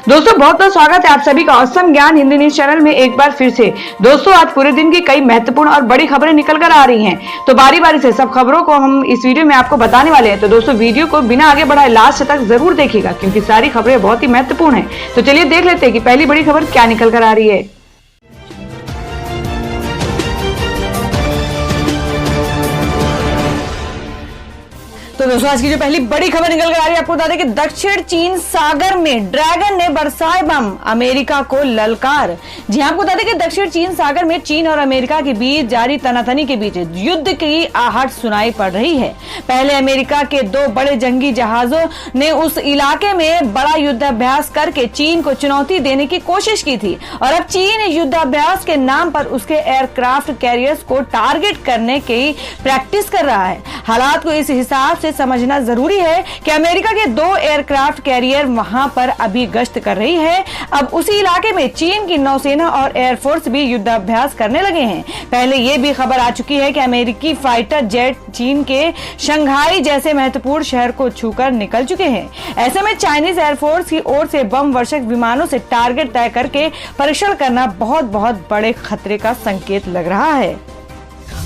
दोस्तों बहुत बहुत स्वागत है आप सभी का औसम ज्ञान हिंदी न्यूज चैनल में एक बार फिर से। दोस्तों आज पूरे दिन की कई महत्वपूर्ण और बड़ी खबरें निकल कर आ रही हैं, तो बारी बारी से सब खबरों को हम इस वीडियो में आपको बताने वाले हैं। तो दोस्तों वीडियो को बिना आगे बढ़ाए लास्ट तक जरूर देखिएगा, क्योंकि सारी खबरें बहुत ही महत्वपूर्ण है। तो चलिए देख लेते हैं कि पहली बड़ी खबर क्या निकल कर आ रही है। तो दोस्तों आज की जो पहली बड़ी खबर निकल कर आ रही है, आपको बता दें कि दक्षिण चीन सागर में ड्रैगन ने बरसाए बम, अमेरिका को ललकार। जी हां, आपको बता दें कि दक्षिण चीन सागर में चीन और अमेरिका के बीच जारी तनातनी के बीच युद्ध की आहट सुनाई पड़ रही है। पहले अमेरिका के 2 बड़े जंगी जहाजों ने उस इलाके में बड़ा युद्धाभ्यास करके चीन को चुनौती देने की कोशिश की थी, और अब चीन युद्धाभ्यास के नाम पर उसके एयरक्राफ्ट कैरियर्स को टारगेट करने की प्रैक्टिस कर रहा है। हालात को इस हिसाब से समझना जरूरी है कि अमेरिका के 2 एयरक्राफ्ट कैरियर वहां पर अभी गश्त कर रही है। अब उसी इलाके में चीन की नौसेना और एयरफोर्स भी युद्धाभ्यास करने लगे हैं। पहले यह भी खबर आ चुकी है कि अमेरिकी फाइटर जेट चीन के शंघाई जैसे महत्वपूर्ण शहर को छूकर निकल चुके हैं। ऐसे में चाइनीज एयरफोर्स की ओर से बम वर्षक विमानों से टारगेट तय करके परीक्षण करना बहुत बहुत बड़े खतरे का संकेत लग रहा है।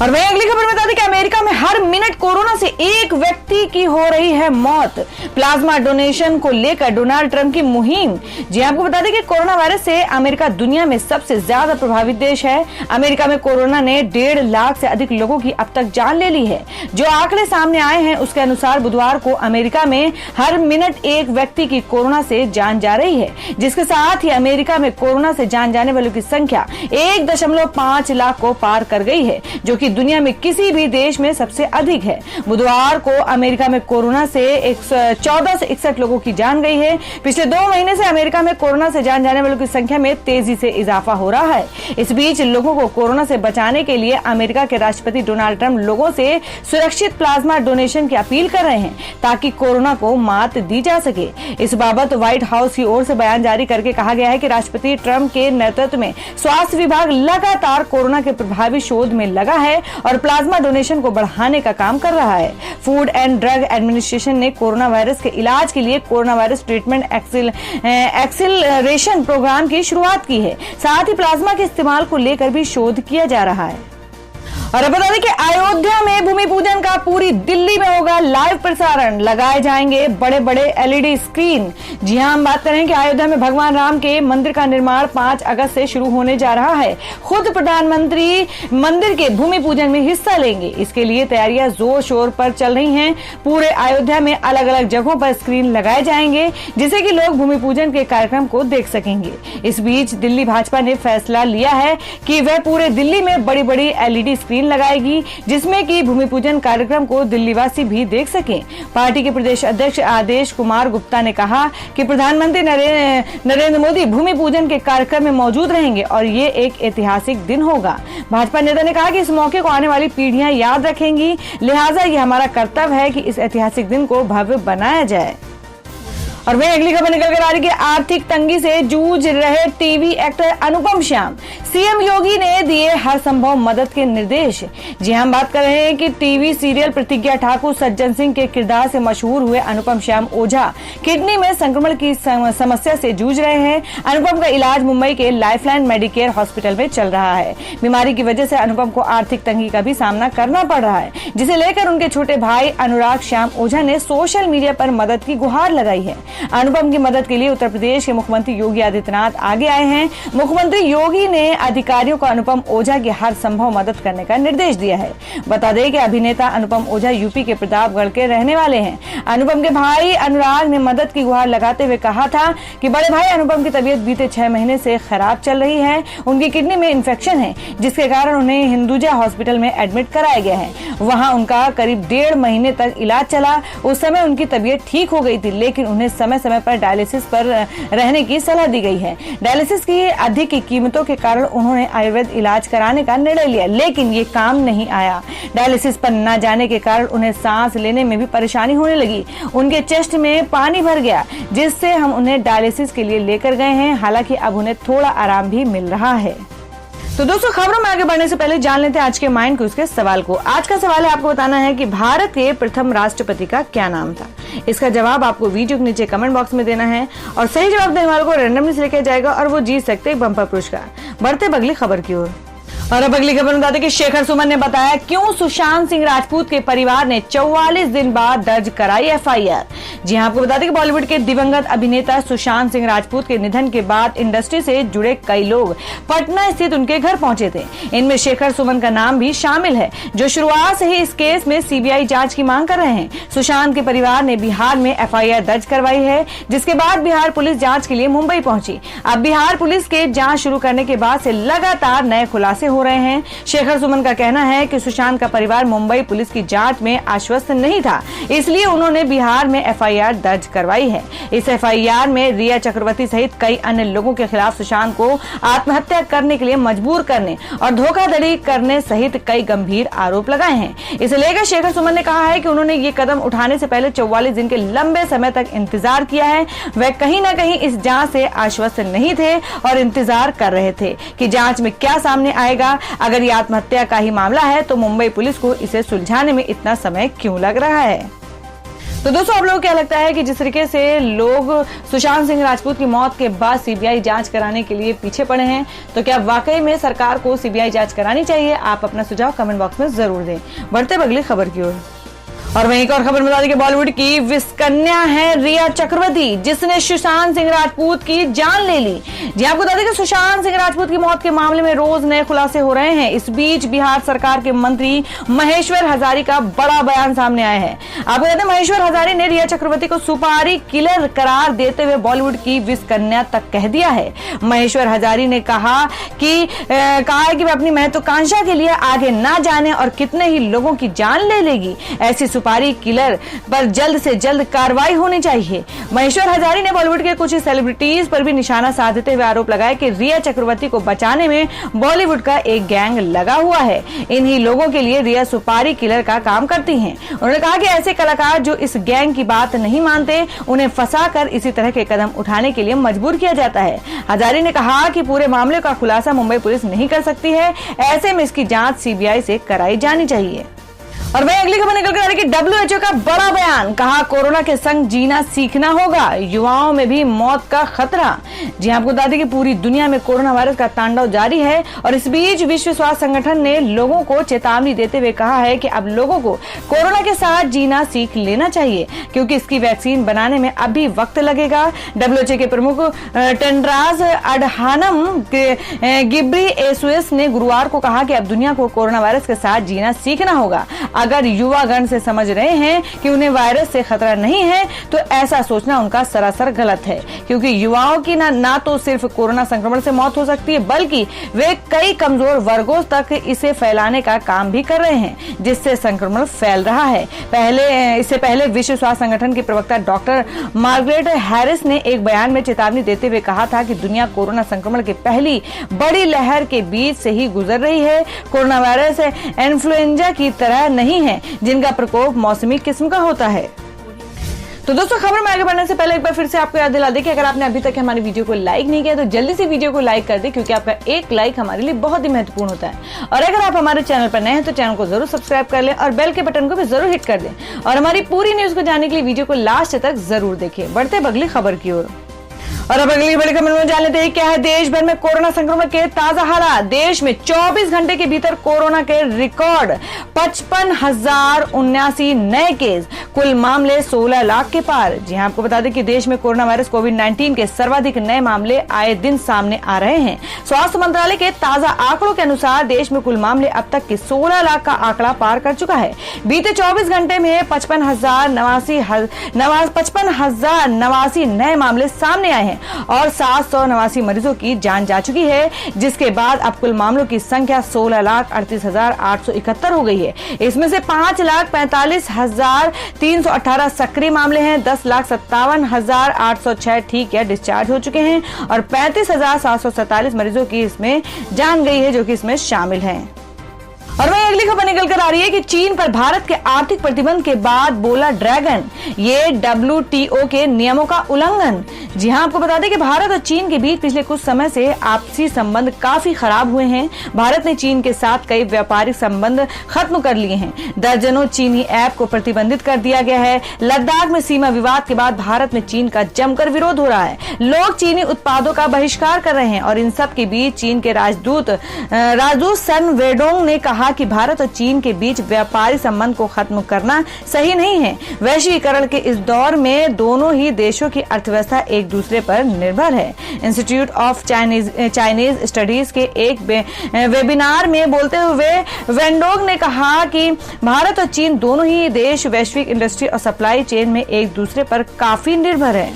और वहीं अगली खबर बता दें कि अमेरिका में हर मिनट कोरोना से एक व्यक्ति की हो रही है मौत। प्लाज्मा डोनेशन को लेकर डोनाल्ड ट्रंप की मुहिम। जी आपको बता दें कि कोरोना वायरस से अमेरिका दुनिया में सबसे ज्यादा प्रभावित देश है। अमेरिका में कोरोना ने 1.5 लाख से अधिक लोगों की अब तक जान ले ली है। जो आंकड़े सामने आए हैं उसके अनुसार बुधवार को अमेरिका में हर मिनट एक व्यक्ति की कोरोना से जान जा रही है, जिसके साथ ही अमेरिका में कोरोना से जान जाने वालों की संख्या 1.5 लाख को पार कर गई है, जो कि दुनिया में किसी भी देश में सबसे अधिक है। बुधवार को अमेरिका में कोरोना से 14 से 61 लोगों की जान गई है। पिछले 2 महीने से अमेरिका में कोरोना से जान जाने वालों की संख्या में तेजी से इजाफा हो रहा है। इस बीच लोगों को कोरोना से बचाने के लिए अमेरिका के राष्ट्रपति डोनाल्ड ट्रंप लोगों से सुरक्षित प्लाज्मा डोनेशन की अपील कर रहे हैं, ताकि कोरोना को मात दी जा सके। इस बाबत व्हाइट हाउस की ओर से बयान जारी करके कहा गया है कि राष्ट्रपति ट्रंप के नेतृत्व में स्वास्थ्य विभाग लगातार कोरोना के प्रभावी शोध में लगा है और प्लाज्मा डोनेशन को बढ़ाने का काम कर रहा है। फूड एंड ड्रग एडमिनिस्ट्रेशन ने कोरोना वायरस के इलाज के लिए corona virus treatment acceleration programme की शुरुआत की है। साथ ही प्लाज्मा के इस्तेमाल को लेकर भी शोध किया जा रहा है। और अब बता दें कि अयोध्या में भूमि पूजन का पूरी दिल्ली में होगा लाइव प्रसारण, लगाए जाएंगे बड़े बड़े एलईडी स्क्रीन। जी हां, हम बात करें कि अयोध्या में भगवान राम के मंदिर का निर्माण 5 अगस्त से शुरू होने जा रहा है। खुद प्रधानमंत्री मंदिर के भूमि पूजन में हिस्सा लेंगे। इसके लिए तैयारियां जोर शोर पर चल रही हैं। पूरे अयोध्या में अलग अलग जगहों पर स्क्रीन लगाए जाएंगे, जिससे कि लोग भूमि पूजन के कार्यक्रम को देख सकेंगे। इस बीच दिल्ली भाजपा ने फैसला लिया है कि वह पूरे दिल्ली में बड़ी बड़ी एलईडी स्क्रीन लगाएगी, जिसमें कि भूमि पूजन कार्यक्रम को दिल्लीवासी भी देख सकें। पार्टी के प्रदेश अध्यक्ष आदेश कुमार गुप्ता ने कहा कि प्रधानमंत्री नरेंद्र मोदी भूमि पूजन के कार्यक्रम में मौजूद रहेंगे और ये एक ऐतिहासिक दिन होगा। भाजपा नेता ने कहा कि इस मौके को आने वाली पीढ़ियां याद रखेंगी, लिहाजा ये हमारा कर्तव्य है कि इस ऐतिहासिक दिन को भव्य बनाया जाए। और वहीं अगली खबर निकल कर आ रही है, आर्थिक तंगी से जूझ रहे टीवी एक्टर अनुपम श्याम, सीएम योगी ने दिए हर संभव मदद के निर्देश। जी हम बात कर रहे हैं कि टीवी सीरियल प्रतिज्ञा ठाकुर सज्जन सिंह के किरदार से मशहूर हुए अनुपम श्याम ओझा किडनी में संक्रमण की समस्या से जूझ रहे हैं। अनुपम का इलाज मुंबई के लाइफलाइन मेडिकेयर हॉस्पिटल में चल रहा है। बीमारी की वजह से अनुपम को आर्थिक तंगी का भी सामना करना पड़ रहा है, जिसे लेकर उनके छोटे भाई अनुराग श्याम ओझा ने सोशल मीडिया पर मदद की गुहार लगाई है। अनुपम की मदद के लिए उत्तर प्रदेश के मुख्यमंत्री योगी आदित्यनाथ आगे आए हैं। मुख्यमंत्री योगी ने अधिकारियों को अनुपम ओझा की हर संभव मदद करने का निर्देश दिया है। बता दें कि अभिनेता अनुपम ओझा यूपी के प्रतापगढ़ के रहने वाले हैं। अनुपम के भाई अनुराग ने मदद की गुहार लगाते हुए कहा था कि बड़े भाई अनुपम की तबीयत बीते 6 महीने से खराब चल रही है। उनकी किडनी में इन्फेक्शन है, जिसके कारण उन्हें हिंदुजा हॉस्पिटल में एडमिट कराया गया है। वहां उनका करीब 1.5 महीने तक इलाज चला। उस समय उनकी तबीयत ठीक हो गई थी, लेकिन उन्हें समय समय पर डायलिसिस पर रहने की सलाह दी गई है। डायलिसिस की अधिक कीमतों के कारण उन्होंने आयुर्वेद इलाज कराने का निर्णय लिया, लेकिन ये काम नहीं आया। डायलिसिस पर न जाने के कारण उन्हें सांस लेने में भी परेशानी होने लगी। उनके चेस्ट में पानी भर गया, जिससे हम उन्हें डायलिसिस के लिए लेकर गए हैं। हालांकि अब उन्हें थोड़ा आराम भी मिल रहा है। तो दोस्तों, खबरों में आगे बढ़ने से पहले जान लेते हैं आज के माइंड क्विज के सवाल को। आज का सवाल है, आपको बताना है कि भारत के प्रथम राष्ट्रपति का क्या नाम था। इसका जवाब आपको वीडियो के नीचे कमेंट बॉक्स में देना है और सही जवाब देने वालों को रैंडमली सिलेक्ट किया जाएगा और वो जीत सकते हैं बम्पर पुरस्कार। बढ़ते अगली खबर की ओर। और अब अगली खबर बताते कि शेखर सुमन ने बताया क्यों सुशांत सिंह राजपूत के परिवार ने 44 दिन बाद दर्ज कराई एफआईआर। जी हां, आपको बताते कि बॉलीवुड के दिवंगत अभिनेता सुशांत सिंह राजपूत के निधन के बाद इंडस्ट्री से जुड़े कई लोग पटना स्थित उनके घर पहुंचे थे। इनमें शेखर सुमन का नाम भी शामिल है, जो शुरुआत से ही इस केस में सीबीआई जांच की मांग कर रहे हैं। सुशांत के परिवार ने बिहार में एफआईआर दर्ज करवाई है, जिसके बाद बिहार पुलिस जांच के लिए मुंबई पहुंची। अब बिहार पुलिस के जांच शुरू करने के बाद से लगातार नए खुलासे हो रहे हैं। शेखर सुमन का कहना है कि सुशांत का परिवार मुंबई पुलिस की जांच में आश्वस्त नहीं था, इसलिए उन्होंने बिहार में एफआईआर दर्ज करवाई है। इस एफआईआर में रिया चक्रवर्ती सहित कई अन्य लोगों के खिलाफ सुशांत को आत्महत्या करने के लिए मजबूर करने और धोखाधड़ी करने सहित कई गंभीर आरोप लगाए हैं। इसे लेकर शेखर सुमन ने कहा है कि उन्होंने ये कदम उठाने से पहले 44 दिन के लंबे समय तक इंतजार किया है। वह कहीं न कहीं इस जांच से आश्वस्त नहीं थे और इंतजार कर रहे थे कि जांच में क्या सामने आएगा। अगर ये आत्महत्या का ही मामला है तो मुंबई पुलिस को इसे सुलझाने में इतना समय क्यों लग रहा है। तो दोस्तों, आप लोगों को क्या लगता है कि जिस तरीके से लोग सुशांत सिंह राजपूत की मौत के बाद सीबीआई जांच कराने के लिए पीछे पड़े हैं, तो क्या वाकई में सरकार को सीबीआई जांच करानी चाहिए? आप अपना सुझाव कमेंट बॉक्स में जरूर दें। बढ़ते अगली खबर की ओर। और वहीं एक और खबर बता दें कि बॉलीवुड की विस्कन्या है रिया चक्रवर्ती, जिसने सुशांत सिंह राजपूत की जान ले ली। जी आपको बता दें कि सुशांत सिंह राजपूत की मौत के मामले में रोज नए खुलासे हो रहे हैं। इस बीच बिहार सरकार के मंत्री महेश्वर हजारी का बड़ा बयान सामने आया है। आपको बता दें, महेश्वर हजारी ने रिया चक्रवर्ती को सुपारी किलर करार देते हुए बॉलीवुड की विस्कन्या तक कह दिया है। महेश्वर हजारी ने कहा है कि वह अपनी महत्वाकांक्षा के लिए आगे ना जाने और कितने ही लोगों की जान ले लेगी। ऐसी सुपारी किलर पर जल्द से जल्द कार्रवाई होनी चाहिए। महेश्वर हजारी ने बॉलीवुड के कुछ सेलिब्रिटीज पर भी निशाना साधते हुए आरोप लगाया कि रिया चक्रवर्ती को बचाने में बॉलीवुड का एक गैंग लगा हुआ है। इन्हीं लोगों के लिए रिया सुपारी किलर का काम करती हैं। उन्होंने कहा कि ऐसे कलाकार जो इस गैंग की बात नहीं मानते, उन्हें फंसाकर इसी तरह के कदम उठाने के लिए मजबूर किया जाता है। हजारी ने कहा कि पूरे मामले का खुलासा मुंबई पुलिस नहीं कर सकती है, ऐसे में इसकी जांच सीबीआई से कराई जानी चाहिए। और वहीं अगली खबर निकल कर आ रही है कि WHO का बड़ा बयान, कहा कोरोना के संग जीना सीखना होगा, युवाओं में भी मौत का खतरा। जी आपको बता दें कि पूरी दुनिया में कोरोना वायरस का तांडव जारी है और इस बीच विश्व स्वास्थ्य संगठन ने लोगों को चेतावनी देते हुए कहा है कि अब लोगों को कोरोना के साथ जीना सीख लेना चाहिए, क्योंकि इसकी वैक्सीन बनाने में अभी वक्त लगेगा। WHO के प्रमुख टेड्रोस अडहानम गिब्रियेसुस ने गुरुवार को कहा कि अब दुनिया को कोरोना वायरस के साथ जीना सीखना होगा। अगर युवागण से समझ रहे हैं कि उन्हें वायरस से खतरा नहीं है, तो ऐसा सोचना उनका सरासर गलत है, क्योंकि युवाओं की ना तो सिर्फ कोरोना संक्रमण से मौत हो सकती है, बल्कि वे कई कमजोर वर्गों तक इसे फैलाने का काम भी कर रहे हैं, जिससे संक्रमण फैल रहा है। इससे पहले विश्व स्वास्थ्य संगठन की प्रवक्ता डॉक्टर मार्गरेट हैरिस ने एक बयान में चेतावनी देते हुए कहा था कि दुनिया कोरोना संक्रमण की पहली बड़ी लहर के बीच से ही गुजर रही है। कोरोना वायरस इन्फ्लुएंजा की तरह नहीं है, जिनका प्रकोप मौसमी किस्म का होता है। तो दोस्तों, खबर में आगे बढ़ने से पहले एक बार फिर से आपको याद दिला दें कि अगर आपने अभी तक हमारी वीडियो को लाइक नहीं किया तो जल्दी से वीडियो को लाइक कर दें, क्योंकि आपका एक लाइक हमारे लिए बहुत ही महत्वपूर्ण होता है। और अगर आप हमारे चैनल पर नए हैं तो चैनल को जरूर सब्सक्राइब कर लें और बेल के बटन को भी जरूर हिट कर दें और हमारी पूरी न्यूज को जानने के लिए वीडियो को लास्ट तक जरूर देखें। बढ़ते अगली खबर की ओर। और अब अगली बड़ी खबर में जान लेते हैं क्या है देश भर में कोरोना संक्रमण के ताजा हालात। देश में 24 घंटे के भीतर कोरोना के रिकॉर्ड 55,079 नए केस, कुल मामले 16 लाख के पार। जी हां, आपको बता दें कि देश में कोरोना वायरस कोविड-19 के सर्वाधिक नए मामले आए दिन सामने आ रहे हैं। स्वास्थ्य मंत्रालय के ताजा आंकड़ों के अनुसार देश में कुल मामले अब तक के 16 लाख का आंकड़ा पार कर चुका है। बीते 24 घंटे में 55,089 नए मामले सामने आए हैं और 789 मरीजों की जान जा चुकी है, जिसके बाद अब कुल मामलों की संख्या 16,38,871 हो गई है। इसमें से 5,45,318 सक्रिय मामले हैं, 10,57,806 ठीक या डिस्चार्ज हो चुके हैं और 35,747 मरीजों की इसमें जान गई है, जो कि इसमें शामिल हैं। और वहीं अगली खबर निकल कर आ रही है कि चीन पर भारत के आर्थिक प्रतिबंध के बाद बोला ड्रैगन, ये WTO के नियमों का उल्लंघन। जी हां, आपको बता दें कि भारत और चीन के बीच पिछले कुछ समय से आपसी संबंध काफी खराब हुए हैं। भारत ने चीन के साथ कई व्यापारिक संबंध खत्म कर लिए हैं। दर्जनों चीनी ऐप को प्रतिबंधित कर दिया गया है। लद्दाख में सीमा विवाद के बाद भारत में चीन का जमकर विरोध हो रहा है। लोग चीनी उत्पादों का बहिष्कार कर रहे हैं और इन सब के बीच चीन के राजदूत सन वेडोंग ने कहा कि भारत और चीन के बीच व्यापारी संबंध को खत्म करना सही नहीं है। वैश्वीकरण के इस दौर में दोनों ही देशों की अर्थव्यवस्था एक दूसरे पर निर्भर है। इंस्टीट्यूट ऑफ चाइनीज स्टडीज के एक वेबिनार में बोलते हुए वेंडोंग ने कहा कि भारत और चीन दोनों ही देश वैश्विक इंडस्ट्री और सप्लाई चेन में एक दूसरे पर काफी निर्भर है।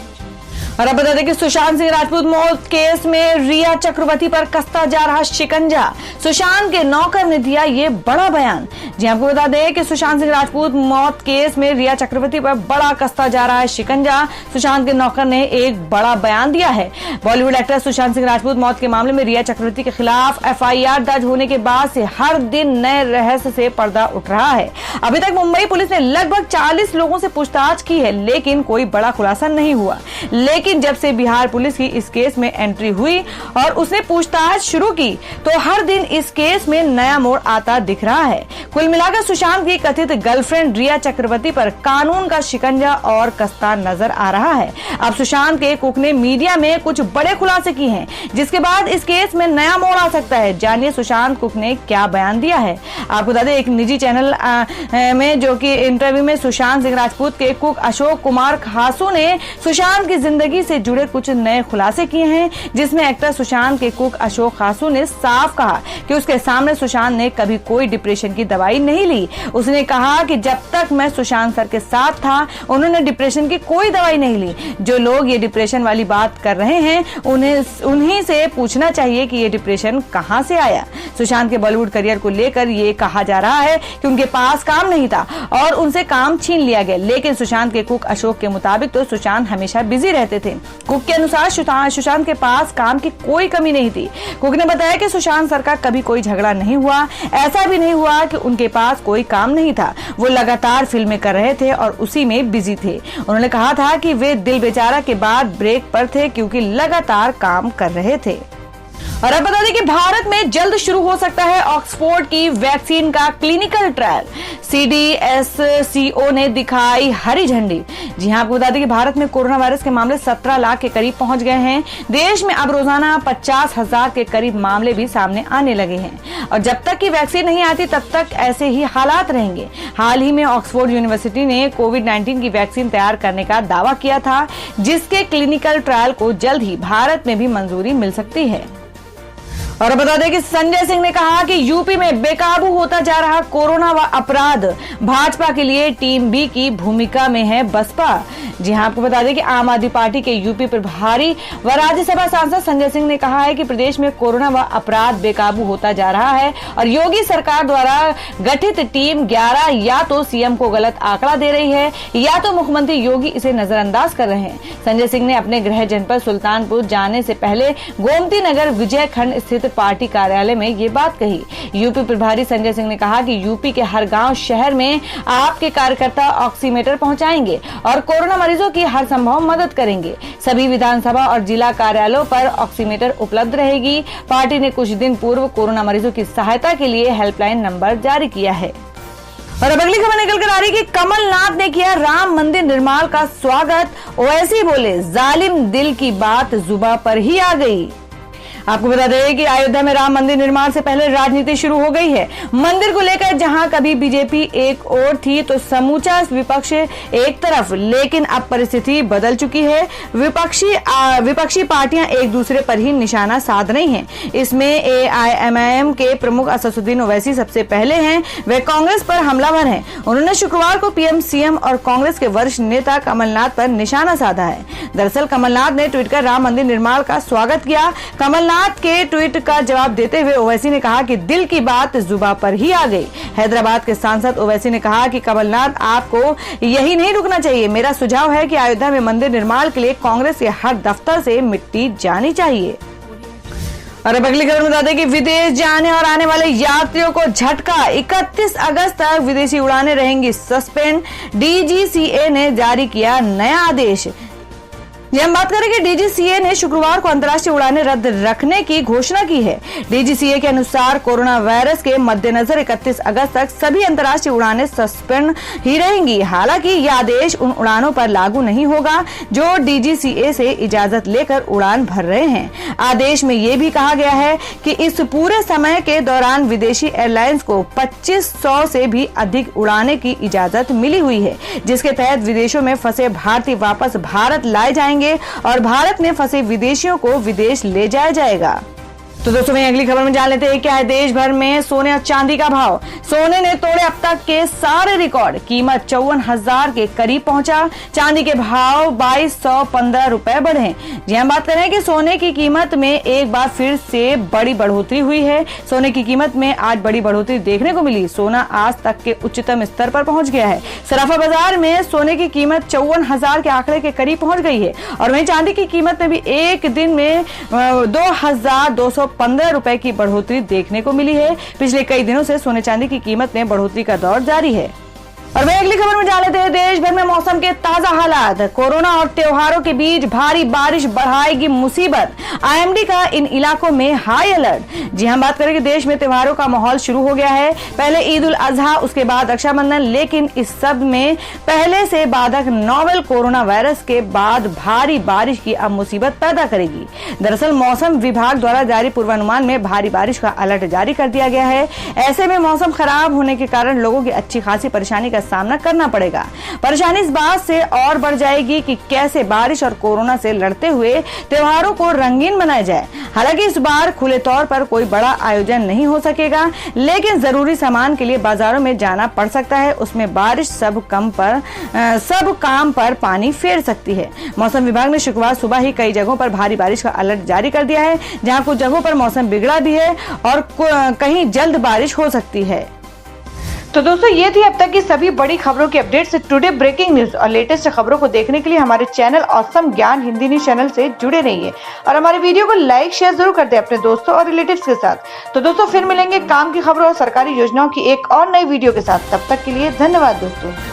और अब बता दें कि सुशांत सिंह राजपूत मौत केस में रिया चक्रवर्ती पर कसता जा रहा शिकंजा। सुशांत के नौकर ने दिया ये बड़ा बयान। जी आपको बता दें कि सुशांत सिंह राजपूत मौत केस में रिया चक्रवर्ती पर बड़ा कसता जा रहा है शिकंजा। सुशांत के नौकर ने एक बड़ा बयान दिया है। बॉलीवुड एक्टर सुशांत सिंह राजपूत मौत के मामले में रिया चक्रवर्ती के खिलाफ FIR दर्ज होने के बाद से हर दिन नए रहस्य से पर्दा उठ रहा है। अभी तक मुंबई पुलिस ने लगभग 40 लोगों से पूछताछ की है, लेकिन कोई बड़ा खुलासा नहीं हुआ। लेकिन जब से बिहार पुलिस की इस केस में एंट्री हुई और उसने पूछताछ शुरू की, तो हर दिन इस केस में नया मोड़ आता दिख रहा है। कुल मिलाकर सुशांत की कथित गर्लफ्रेंड रिया चक्रवर्ती पर कानून का शिकंजा और कसता नजर आ रहा है। अब सुशांत के कुक ने मीडिया में कुछ बड़े खुलासे किए हैं, जिसके बाद इस केस में नया मोड़ आ सकता है। जानिए सुशांत कुक ने क्या बयान दिया है। आपको बता दें, एक निजी चैनल में जो कि इंटरव्यू में सुशांत सिंह राजपूत के कुक अशोक कुमार खासू ने सुशांत की जिंदगी से जुड़े कुछ नए खुलासे किए हैं, जिसमें एक्टर सुशांत के कुक अशोक खासू ने साफ कहा कि उसके सामने सुशांत ने कभी कोई डिप्रेशन की दवाई नहीं ली। उसने कहा कि जब तक मैं सुशांत सर के साथ था, उन्होंने डिप्रेशन की कोई दवाई नहीं ली। जो लोग ये डिप्रेशन वाली बात कर रहे हैं, उन्हीं से पूछना चाहिए कि ये डिप्रेशन कहां से आया। सुशांत के बॉलीवुड करियर को लेकर ये कहा जा रहा है कि उनके पास काम नहीं था और उनसे काम छीन लिया गया, लेकिन सुशांत के कुक अशोक के मुताबिक तो सुशांत हमेशा बिजी रहते थे। कुक के अनुसार सुशांत के पास काम की कोई कमी नहीं थी। कुक ने बताया कि सुशांत सर का कभी कोई झगड़ा नहीं हुआ। ऐसा भी नहीं हुआ कि उनके पास कोई काम नहीं था। वो लगातार फिल्में कर रहे थे और उसी में बिजी थे। उन्होंने कहा था कि वे दिल बेचारा के बाद ब्रेक पर थे क्योंकि लगातार काम कर रहे थे। और अब बता दें कि भारत में जल्द शुरू हो सकता है ऑक्सफोर्ड की वैक्सीन का क्लिनिकल ट्रायल। CDSCO ने दिखाई हरी झंडी। जी हां, आपको बता दें कि भारत में कोरोना वायरस के मामले 17 लाख के करीब पहुंच गए हैं। देश में अब रोजाना 50,000 के करीब मामले भी सामने आने लगे हैं और जब तक की वैक्सीन नहीं आती तब तक ऐसे ही हालात रहेंगे। हाल ही में ऑक्सफोर्ड यूनिवर्सिटी ने कोविड-19 की वैक्सीन तैयार करने का दावा किया था, जिसके क्लिनिकल ट्रायल को जल्द ही भारत में भी मंजूरी मिल सकती है। और बता दें कि संजय सिंह ने कहा कि यूपी में बेकाबू होता जा रहा कोरोना व अपराध, भाजपा के लिए टीम बी की भूमिका में है बसपा। जी हां, आपको बता दें कि आम आदमी पार्टी के यूपी प्रभारी व राज्यसभा सांसद संजय सिंह ने कहा है कि प्रदेश में कोरोना व अपराध बेकाबू होता जा रहा है और योगी सरकार द्वारा गठित टीम 11 या तो सीएम को गलत आंकड़ा दे रही है या तो मुख्यमंत्री योगी इसे नजरअंदाज कर रहे हैं। संजय सिंह ने अपने गृह जनपद सुल्तानपुर जाने से पहले गोमती नगर विजय खंड स्थित पार्टी कार्यालय में ये बात कही। यूपी प्रभारी संजय सिंह ने कहा कि यूपी के हर गांव शहर में आपके कार्यकर्ता ऑक्सीमीटर पहुंचाएंगे और कोरोना मरीजों की हर संभव मदद करेंगे। सभी विधानसभा और जिला कार्यालयों पर ऑक्सीमीटर उपलब्ध रहेगी। पार्टी ने कुछ दिन पूर्व कोरोना मरीजों की सहायता के लिए हेल्पलाइन नंबर जारी किया है। और अब अगली खबर निकल कर आ रही है कि कमलनाथ ने किया राम मंदिर निर्माण का स्वागत। ओवैसी बोले जालिम दिल की बात जुबां पर ही आ गई। आपको बता दें कि अयोध्या में राम मंदिर निर्माण से पहले राजनीति शुरू हो गई है। मंदिर को लेकर जहां कभी बीजेपी एक ओर थी तो समूचा विपक्ष एक तरफ, लेकिन अब परिस्थिति बदल चुकी है। विपक्षी पार्टियां एक दूसरे पर ही निशाना साध रही हैं। इसमें AIMIM के प्रमुख असदुद्दीन ओवैसी सबसे पहले हैं। वे कांग्रेस पर हमलावर हैं। उन्होंने शुक्रवार को PM CM और कांग्रेस के वरिष्ठ नेता कमलनाथ पर निशाना साधा है। दरअसल कमलनाथ ने ट्वीट कर राम मंदिर निर्माण का स्वागत किया। कमलनाथ के ट्वीट का जवाब देते हुए ओवैसी ने कहा कि दिल की बात जुबां पर ही आ गई। हैदराबाद के सांसद ओवैसी ने कहा कि कमलनाथ आपको यही नहीं रुकना चाहिए। मेरा सुझाव है कि अयोध्या में मंदिर निर्माण के लिए कांग्रेस के हर दफ्तर से मिट्टी जानी चाहिए। और अब अगली खबर बता दें कि विदेश जाने और आने वाले यात्रियों को झटका, 31 अगस्त तक विदेशी उड़ानें रहेंगी सस्पेंड। डीजीसीए ने जारी किया नया आदेश। हम बात करें कि डीजीसीए ने शुक्रवार को अंतर्राष्ट्रीय उड़ानें रद्द रखने की घोषणा की है। डीजीसीए के अनुसार कोरोना वायरस के मद्देनजर 31 अगस्त तक सभी अंतर्राष्ट्रीय उड़ानें सस्पेंड ही रहेंगी। हालांकि यह आदेश उन उड़ानों पर लागू नहीं होगा जो डीजीसीए से इजाजत लेकर उड़ान भर रहे हैं। आदेश में यह भी कहा गया है कि इस पूरे समय के दौरान विदेशी एयरलाइंस को 2500 से भी अधिक उड़ाने की इजाजत मिली हुई है, जिसके तहत विदेशों में फंसे भारतीय वापस भारत लाए जाएंगे और भारत में फंसे विदेशियों को विदेश ले जाया जाएगा। तो दोस्तों मैं अगली खबर में जान लेते हैं क्या है देश भर में सोने और चांदी का भाव। सोने ने तोड़े अब तक के सारे रिकॉर्ड, कीमत 54,000 के करीब पहुंचा। चांदी के भाव 2215 रुपए बढ़े। जी हम बात करें कि सोने की कीमत में एक बार फिर से बड़ी बढ़ोतरी हुई है। सोने की कीमत में आज बड़ी बढ़ोतरी देखने को मिली। सोना आज तक के उच्चतम स्तर पर पहुंच गया है। सराफा बाजार में सोने की कीमत 54,000 के आंकड़े के करीब पहुंच गई है और वहीं चांदी की कीमत में भी एक दिन में 2215 रुपए की बढ़ोतरी देखने को मिली है। पिछले कई दिनों से सोने चांदी की कीमत में बढ़ोतरी का दौर जारी है। और वहीं अगली खबर में जान लेते हैं देश भर में मौसम के ताजा हालात। कोरोना और त्योहारों के बीच भारी बारिश बढ़ाएगी मुसीबत। आईएमडी का इन इलाकों में हाई अलर्ट। जी हम बात करें कि देश में त्योहारों का माहौल शुरू हो गया है। पहले ईद उल अजहा, उसके बाद रक्षाबंधन, लेकिन इस सब में पहले से बाधक नोवेल कोरोना वायरस के बाद भारी बारिश की अब मुसीबत पैदा करेगी। दरअसल मौसम विभाग द्वारा जारी पूर्वानुमान में भारी बारिश का अलर्ट जारी कर दिया गया है। ऐसे में मौसम खराब होने के कारण लोगों की अच्छी खासी परेशानी का सामना करना पड़ेगा। परेशानी इस बात से और बढ़ जाएगी कि कैसे बारिश और कोरोना से लड़ते हुए त्योहारों को रंगीन बनाया जाए। हालांकि इस बार खुले तौर पर कोई बड़ा आयोजन नहीं हो सकेगा, लेकिन जरूरी सामान के लिए बाजारों में जाना पड़ सकता है। उसमें बारिश सब काम पर पानी फेर सकती है। मौसम विभाग ने शुक्रवार सुबह ही कई जगहों पर भारी बारिश का अलर्ट जारी कर दिया है, जहां कुछ जगहों पर मौसम बिगड़ा भी है और कहीं जल्द बारिश हो सकती है। तो दोस्तों ये थी अब तक की सभी बड़ी खबरों की अपडेट्स। टुडे ब्रेकिंग न्यूज और लेटेस्ट खबरों को देखने के लिए हमारे चैनल ऑसम ज्ञान हिंदी न्यूज चैनल से जुड़े रहिए और हमारे वीडियो को लाइक शेयर जरूर कर दें अपने दोस्तों और रिलेटिव्स के साथ। तो दोस्तों फिर मिलेंगे काम की खबरों और सरकारी योजनाओं की एक और नई वीडियो के साथ। तब तक के लिए धन्यवाद दोस्तों।